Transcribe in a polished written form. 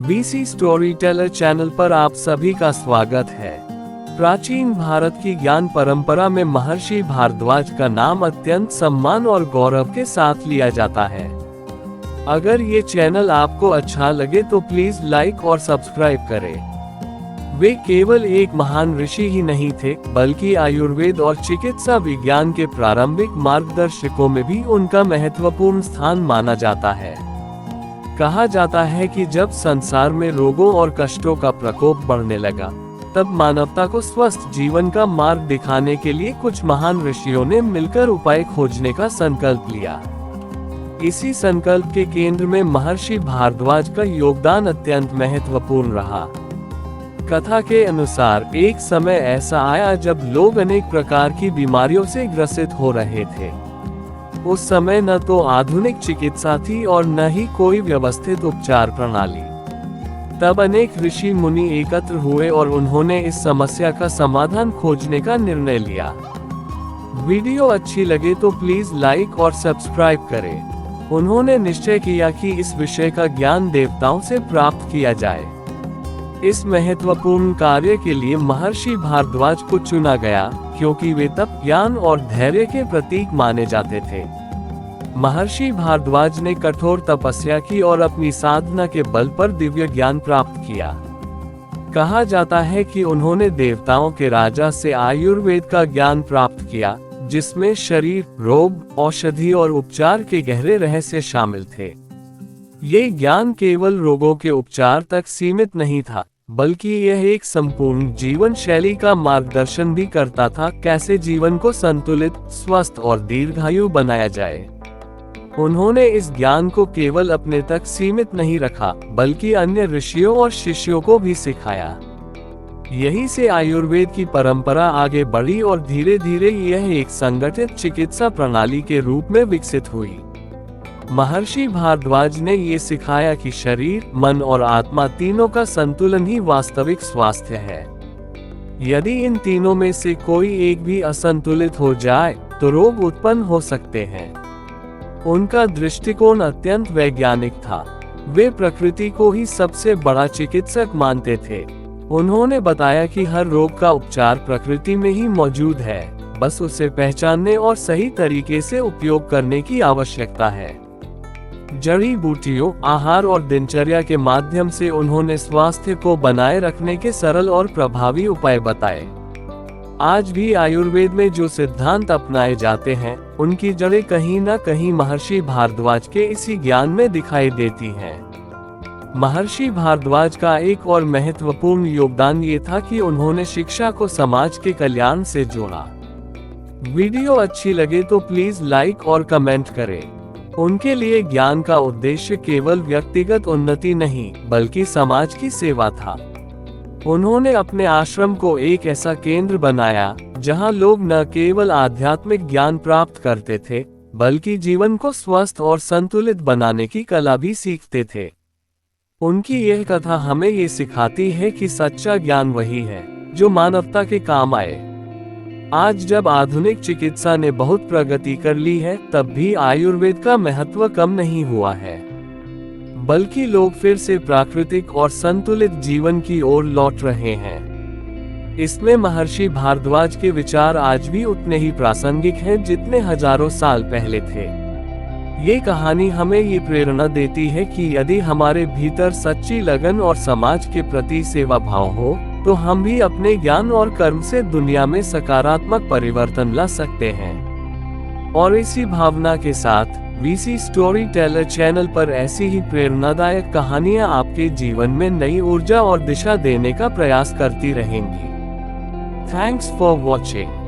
VC story teller channel पर आप सभी का स्वागत है। प्राचीन भारत की ज्ञान परंपरा में महर्षि भारद्वाज का नाम अत्यंत सम्मान और गौरव के साथ लिया जाता है। अगर ये चैनल आपको अच्छा लगे तो प्लीज लाइक और सब्सक्राइब करें। वे केवल एक महान ऋषि ही नहीं थे, बल्कि आयुर्वेद और चिकित्सा विज्ञान के प्रारंभिक मार्गदर्शकों में भी उनका महत्वपूर्ण स्थान माना जाता है। कहा जाता है कि जब संसार में रोगों और कष्टों का प्रकोप बढ़ने लगा, तब मानवता को स्वस्थ जीवन का मार्ग दिखाने के लिए कुछ महान ऋषियों ने मिलकर उपाय खोजने का संकल्प लिया। इसी संकल्प के केंद्र में महर्षि भारद्वाज का योगदान अत्यंत महत्वपूर्ण रहा। कथा के अनुसार एक समय ऐसा आया जब लोग अनेक प्रकार की बीमारियों से ग्रसित हो रहे थे। उस समय न तो आधुनिक चिकित्सा थी और न ही कोई व्यवस्थित उपचार प्रणाली। तब अनेक ऋषि मुनि एकत्र हुए और उन्होंने इस समस्या का समाधान खोजने का निर्णय लिया। वीडियो अच्छी लगे तो प्लीज लाइक और सब्सक्राइब करें। उन्होंने निश्चय किया कि इस विषय का ज्ञान देवताओं से प्राप्त किया जाए। इस महत्वपूर्ण कार्य के लिए महर्षि भारद्वाज को चुना गया, क्योंकि वे तप, ज्ञान और धैर्य के प्रतीक माने जाते थे। महर्षि भारद्वाज ने कठोर तपस्या की और अपनी साधना के बल पर दिव्य ज्ञान प्राप्त किया। कहा जाता है कि उन्होंने देवताओं के राजा से आयुर्वेद का ज्ञान प्राप्त किया, जिसमें शरीर, रोग, औषधि और उपचार के गहरे रहस्य शामिल थे। ये ज्ञान केवल रोगों के उपचार तक सीमित नहीं था, बल्कि यह एक संपूर्ण जीवन शैली का मार्गदर्शन भी करता था। कैसे जीवन को संतुलित, स्वस्थ और दीर्घायु बनाया जाए। उन्होंने इस ज्ञान को केवल अपने तक सीमित नहीं रखा, बल्कि अन्य ऋषियों और शिष्यों को भी सिखाया। यही से आयुर्वेद की परंपरा आगे बढ़ी और धीरे धीरे यह एक संगठित चिकित्सा प्रणाली के रूप में विकसित हुई। महर्षि भारद्वाज ने ये सिखाया कि शरीर, मन और आत्मा तीनों का संतुलन ही वास्तविक स्वास्थ्य है। यदि इन तीनों में से कोई एक भी असंतुलित हो जाए तो रोग उत्पन्न हो सकते हैं। उनका दृष्टिकोण अत्यंत वैज्ञानिक था। वे प्रकृति को ही सबसे बड़ा चिकित्सक मानते थे। उन्होंने बताया कि हर रोग का उपचार प्रकृति में ही मौजूद है, बस उसे पहचानने और सही तरीके से उपयोग करने की आवश्यकता है। जड़ी बूटियों, आहार और दिनचर्या के माध्यम से उन्होंने स्वास्थ्य को बनाए रखने के सरल और प्रभावी उपाय बताए। आज भी आयुर्वेद में जो सिद्धांत अपनाए जाते हैं, उनकी जड़ें कहीं न कहीं महर्षि भारद्वाज के इसी ज्ञान में दिखाई देती हैं। महर्षि भारद्वाज का एक और महत्वपूर्ण योगदान ये था कि उन्होंने शिक्षा को समाज के कल्याण से जोड़ा। वीडियो अच्छी लगे तो प्लीज लाइक और कमेंट करें। उनके लिए ज्ञान का उद्देश्य केवल व्यक्तिगत उन्नति नहीं, बल्कि समाज की सेवा था। उन्होंने अपने आश्रम को एक ऐसा केंद्र बनाया जहां लोग न केवल आध्यात्मिक ज्ञान प्राप्त करते थे, बल्कि जीवन को स्वस्थ और संतुलित बनाने की कला भी सीखते थे। उनकी यह कथा हमें ये सिखाती है कि सच्चा ज्ञान वही है जो मानवता के काम आए। आज जब आधुनिक चिकित्सा ने बहुत प्रगति कर ली है, तब भी आयुर्वेद का महत्व कम नहीं हुआ है, बल्कि लोग फिर से प्राकृतिक और संतुलित जीवन की ओर लौट रहे हैं। इसमें महर्षि भारद्वाज के विचार आज भी उतने ही प्रासंगिक हैं जितने हजारों साल पहले थे। ये कहानी हमें ये प्रेरणा देती है कि यदि हमारे भीतर सच्ची लगन और समाज के प्रति सेवा भाव हो, तो हम भी अपने ज्ञान और कर्म से दुनिया में सकारात्मक परिवर्तन ला सकते हैं। और इसी भावना के साथ वीसी स्टोरी टेलर चैनल पर ऐसी ही प्रेरणादायक कहानियां आपके जीवन में नई ऊर्जा और दिशा देने का प्रयास करती रहेंगी। Thanks for watching.